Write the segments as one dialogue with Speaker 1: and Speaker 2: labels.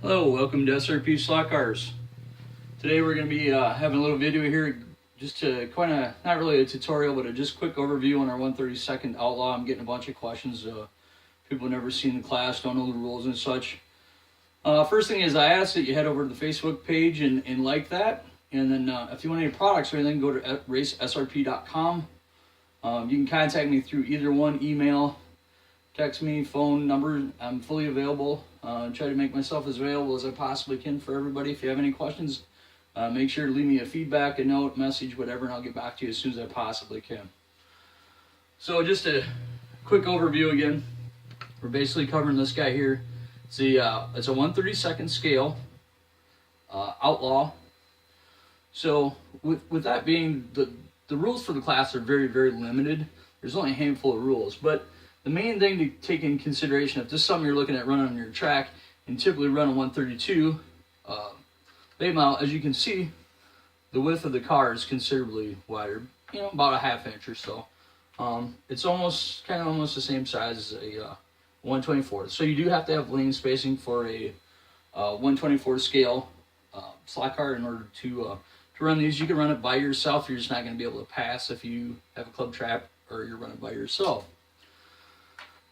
Speaker 1: Hello, welcome to SRP Slot Cars. Today we're going to be having a little video here just to kind of, not really a tutorial, but a just quick overview on our 132nd Outlaw. I'm getting a bunch of questions. People never seen the class, don't know the rules and such. First thing is I ask that you head over to the Facebook page and like that. And then if you want any products or anything, go to racesrp.com. You can contact me through either one, email, text me, phone number. I'm fully available. Try to make myself as available as I possibly can for everybody. If you have any questions, make sure to leave me a feedback, a note, message, whatever, and I'll get back to you as soon as I possibly can. So just a quick overview again. We're basically covering this guy here. It's a 1/32 scale Outlaw. So with that being, the rules for the class are very, very limited. There's only a handful of rules, but the main thing to take in consideration, if this is something you're looking at running on your track and typically run a 132 late model, as you can see, the width of the car is considerably wider, about a ½ inch or so. It's almost the same size as a 124. So you do have to have lane spacing for a 124 scale slot car in order to run these. You can run it by yourself. You're just not going to be able to pass if you have a club trap or you're running by yourself.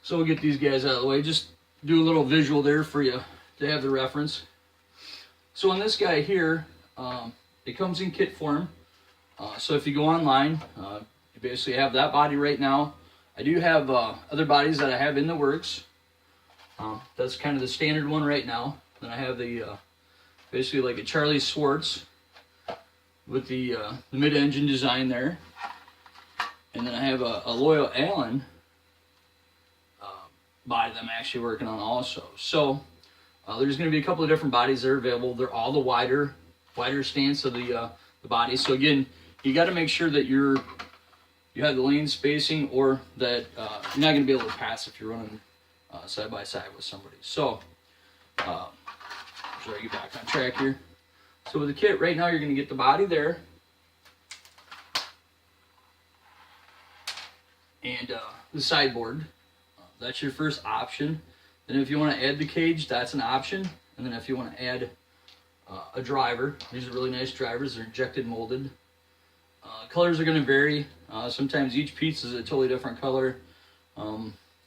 Speaker 1: So we'll get these guys out of the way. Just do a little visual there for you to have the reference. So on this guy here, it comes in kit form. So if you go online, you basically have that body right now. I do have other bodies that I have in the works. That's kind of the standard one right now. Then I have the basically like a Charlie Swartz with the mid-engine design there. And then I have a Loyal Allen body that I'm actually working on also. So there's going to be a couple of different bodies that are available. They're all the wider stance of the body. So again, you got to make sure that you have the lane spacing, or that you're not going to be able to pass if you're running side by side with somebody. So try to get back on track here. So with the kit right now, you're going to get the body there, and the sideboard. That's your first option. Then if you want to add the cage, that's an option. And then if you want to add a driver, these are really nice drivers. They're injected molded. Colors are going to vary. Sometimes each piece is a totally different color.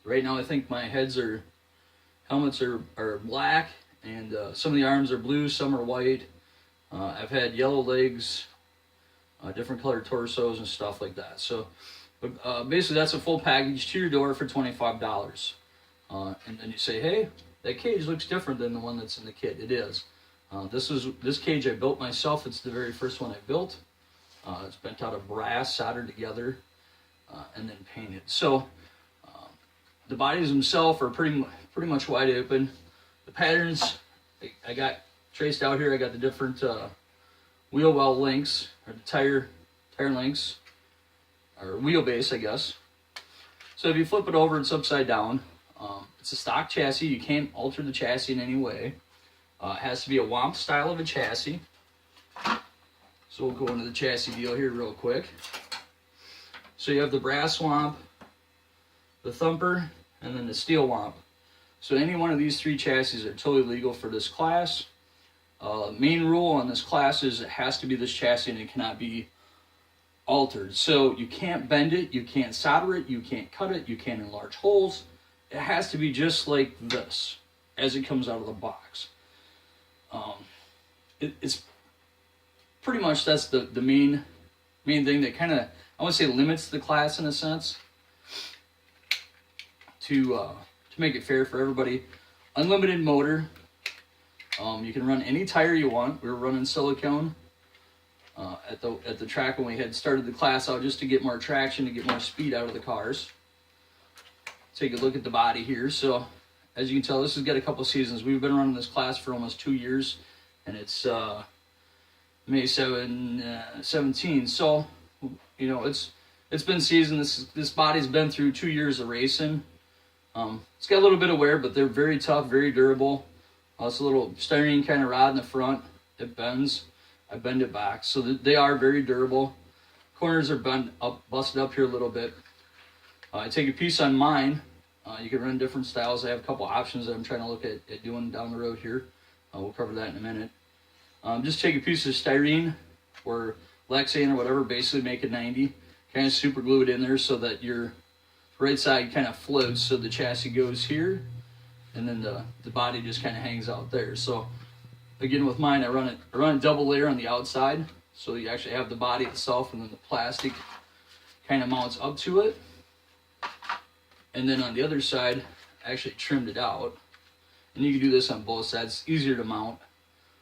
Speaker 1: Right now I think my helmets are black, and some of the arms are blue, some are white. I've had yellow legs, different colored torsos and stuff like that. So basically that's a full package to your door for $25. And then you say, hey, that cage looks different than the one that's in the kit. It is. This cage I built myself. It's the very first one I built. It's bent out of brass, soldered together, and then painted. So the bodies themselves are pretty much wide open. The patterns I got traced out here. I got the different wheel well lengths, or the tire lengths, or wheelbase, I guess. So if you flip it over, it's upside down. It's a stock chassis. You can't alter the chassis in any way. It has to be a Womp style of a chassis. So we'll go into the chassis deal here real quick. So you have the brass Womp, the thumper, and then the steel Womp. So any one of these three chassis are totally legal for this class. Main rule on this class is it has to be this chassis and it cannot be altered. So you can't bend it, you can't solder it, you can't cut it, you can't enlarge holes. It has to be just like this as it comes out of the box. It's pretty much, that's the main thing that kind of, I want to say, limits the class in a sense, to make it fair for everybody. Unlimited motor. You can run any tire you want. We were running silicone at the track when we had started the class out, just to get more traction, to get more speed out of the cars. Take a look at the body here. So as you can tell, this has got a couple seasons. We've been running this class for almost 2 years, and it's May 17. So it's been seasoned. This body's been through 2 years of racing. It's got a little bit of wear, but they're very tough, very durable. It's a little styrene kind of rod in the front. It bends. I bend it back, so they are very durable. Corners are busted up here a little bit. I take a piece on mine. You can run different styles. I have a couple options that I'm trying to look at doing down the road here. We'll cover that in a minute. Just take a piece of styrene or Lexan or whatever, basically make a 90, kind of super glue it in there so that your right side kind of floats, so the chassis goes here and then the body just kind of hangs out there. So again, with mine, I run a double layer on the outside, so you actually have the body itself and then the plastic kind of mounts up to it. And then on the other side, I actually trimmed it out. And you can do this on both sides. It's easier to mount.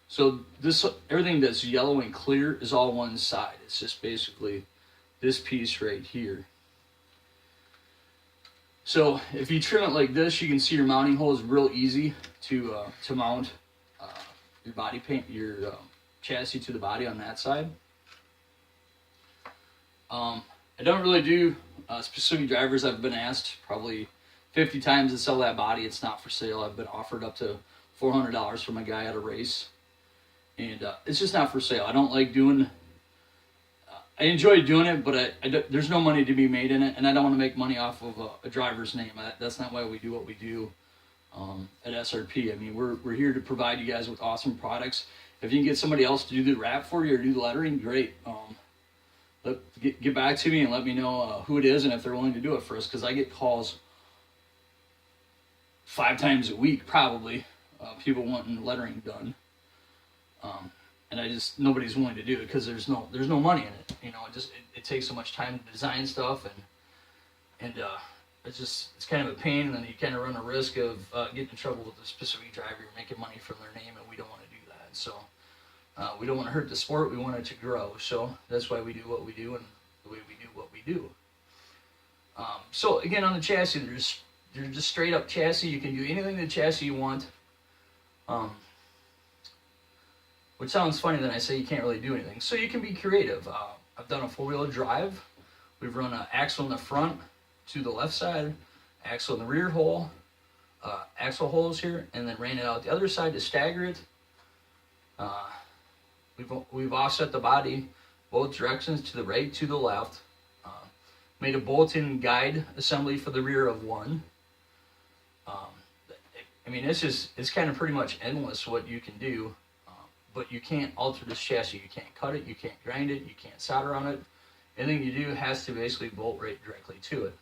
Speaker 1: So this, everything that's yellow and clear is all one side. It's just basically this piece right here. So if you trim it like this, you can see your mounting hole is real easy to mount your body paint, your chassis to the body on that side. I don't really do specific drivers. I've been asked probably 50 times to sell that body. It's not for sale. I've been offered up to $400 from a guy at a race. And it's just not for sale. I don't like doing, I enjoy doing it, but there's no money to be made in it, and I don't want to make money off of a driver's name. That's not why we do what we do at SRP. I mean, we're here to provide you guys with awesome products. If you can get somebody else to do the wrap for you or do the lettering, great. Get back to me and let me know who it is and if they're willing to do it for us, because I get calls 5 times a week probably, people wanting lettering done. And nobody's willing to do it because there's no money in it. You know, it takes so much time to design stuff, and it's kind of a pain, and then you kind of run a risk of getting in trouble with a specific driver. You're making money from their name, and we don't want to do that. So we don't want to hurt the sport. We want it to grow. So that's why we do what we do, and the way we do what we do. So again, on the chassis, they're just straight up chassis. You can do anything to the chassis you want. Which sounds funny that I say you can't really do anything. So you can be creative. I've done a 4-wheel drive. We've run an axle in the front to the left side, axle in the rear hole, axle holes here, and then ran it out the other side to stagger it. We've offset the body both directions, to the right, to the left. Made a bolt-in guide assembly for the rear of one. I mean, it's kind of pretty much endless what you can do. But you can't alter this chassis. You can't cut it, you can't grind it, you can't solder on it. Anything you do has to basically bolt right directly to it.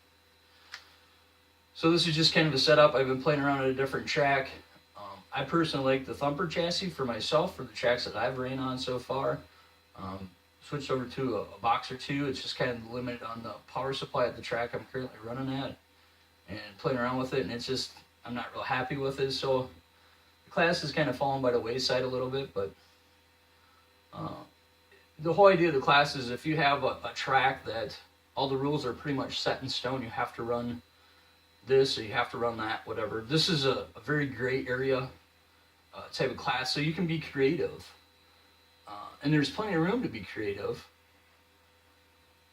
Speaker 1: So this is just kind of a setup. I've been playing around at a different track. I personally like the Thumper chassis for myself, for the tracks that I've ran on so far. Switched over to a Boxer 2. It's just kind of limited on the power supply at the track I'm currently running at. And playing around with it, and it's just, I'm not real happy with it. So the class has kind of fallen by the wayside a little bit, but the whole idea of the class is if you have a track that all the rules are pretty much set in stone, you have to run this or you have to run that, whatever. This is a very gray area type of class, so you can be creative. And there's plenty of room to be creative.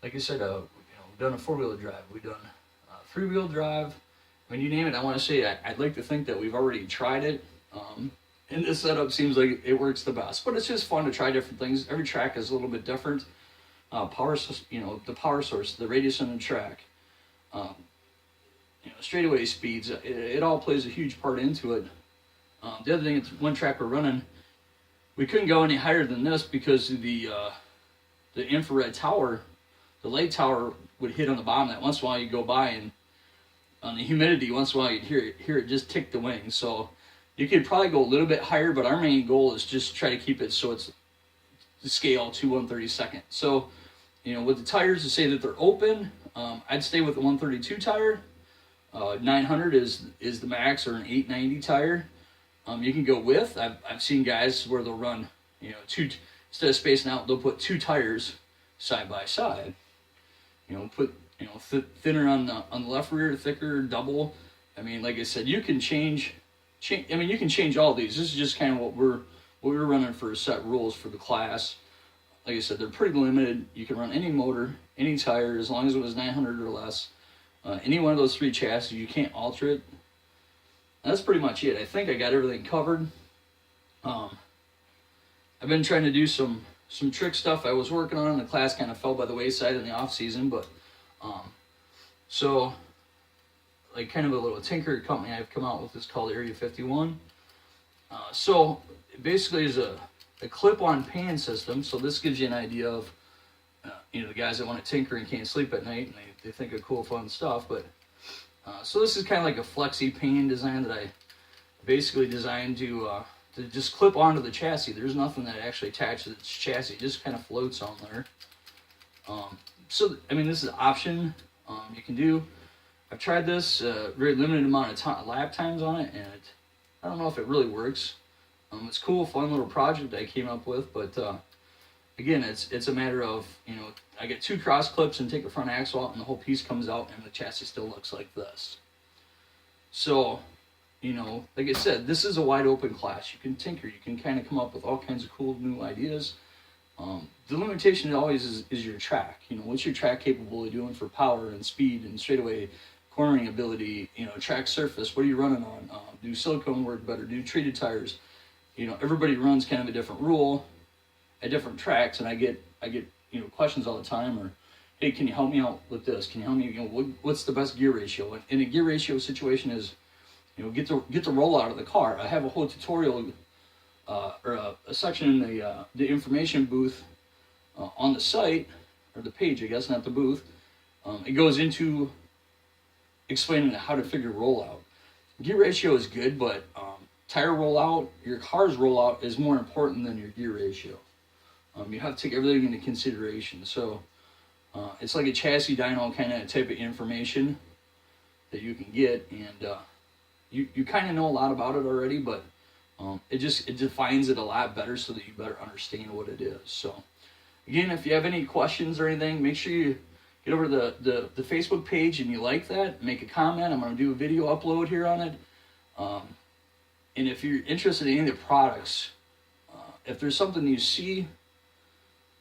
Speaker 1: Like I said, we've done a 4-wheel drive, we've done a 3-wheel drive. I mean, you name it. I want to say I'd like to think that we've already tried it. And this setup seems like it works the best, but it's just fun to try different things. Every track is a little bit different. The power source, the radius on the track, straightaway speeds. It all plays a huge part into it. The other thing, it's one track we're running, we couldn't go any higher than this because of the infrared tower, the light tower would hit on the bottom. That once in a while you go by, and on the humidity, once in a while you'd hear it just tick the wings. So you could probably go a little bit higher, but our main goal is just try to keep it so it's the scale to 1/32. So, with the tires, to say that they're open, I'd stay with the 132 tire. 900 is the max, or an 890 tire. You can go with. I've seen guys where they'll run, two, instead of spacing out, they'll put 2 tires side by side. Put thinner on the left rear, thicker, double. I mean, like I said, you can change. I mean, you can change all these. This is just kind of what we're running for set rules for the class. Like I said, they're pretty limited. You can run any motor, any tire, as long as it was 900 or less. Any one of those 3 chassis, you can't alter it. That's pretty much it. I think I got everything covered. I've been trying to do some trick stuff I was working on, and the class kind of fell by the wayside in the off season. But so, like, kind of a little tinker company I've come out with is called Area 51. So it basically is a clip-on pan system. So this gives you an idea of the guys that want to tinker and can't sleep at night, and they think of cool, fun stuff. But so this is kind of like a flexi pan design that I basically designed to just clip onto the chassis. There's nothing that actually attaches to the chassis; it just kind of floats on there. So I mean, this is an option you can do. I've tried this very limited amount of lap times on it, and I don't know if it really works. It's cool, fun little project I came up with, but again, it's a matter of, I get 2 cross clips and take the front axle out, and the whole piece comes out, and the chassis still looks like this. So, like I said, this is a wide open class. You can tinker, you can kind of come up with all kinds of cool new ideas. The limitation always is your track. What's your track capable of doing for power and speed and straightaway cornering ability? Track surface. What are you running on? Do silicone work better? Do treated tires? Everybody runs kind of a different rule at different tracks, and I get questions all the time. Or, hey, can you help me out with this? Can you help me? What's the best gear ratio? And a gear ratio situation is, get the roll out of the car. I have a whole tutorial. Or a section in the information booth on the site, or the page, I guess, not the booth. It goes into explaining how to figure rollout. Gear ratio is good, but tire rollout, your car's rollout is more important than your gear ratio. You have to take everything into consideration. So it's like a chassis dyno kind of type of information that you can get, and you kind of know a lot about it already, but it defines it a lot better so that you better understand what it is. So again, if you have any questions or anything, make sure you get over to the Facebook page and you like that, make a comment. I'm going to do a video upload here on it. And if you're interested in any of the products, if there's something you see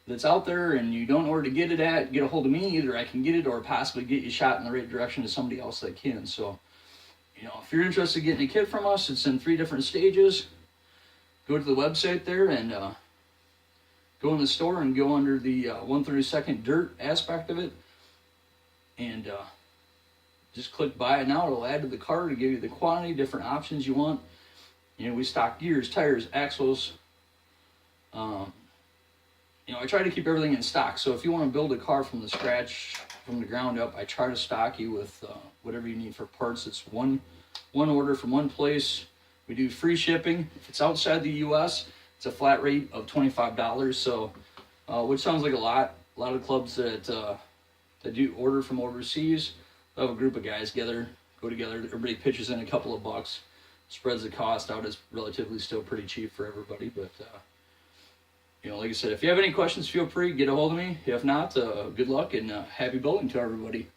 Speaker 1: that's out there and you don't know where to get it at, get a hold of me. Either I can get it or possibly get you shot in the right direction to somebody else that can. So if you're interested in getting a kit from us, it's in 3 different stages. Go to the website there and go in the store and go under the 1/32 dirt aspect of it, and just click buy it now. It'll add to the cart to give you the quantity, different options you want. We stock gears, tires, axles. I try to keep everything in stock. So if you want to build a car from the scratch, from the ground up, I try to stock you with whatever you need for parts. It's one order from one place. We do free shipping. If it's outside the U.S., it's a flat rate of $25. So, which sounds like a lot. A lot of clubs that do order from overseas, they'll have a group of guys go together. Everybody pitches in a couple of bucks, spreads the cost out. It's relatively still pretty cheap for everybody. But like I said, if you have any questions, feel free, get a hold of me. If not, good luck and happy building to everybody.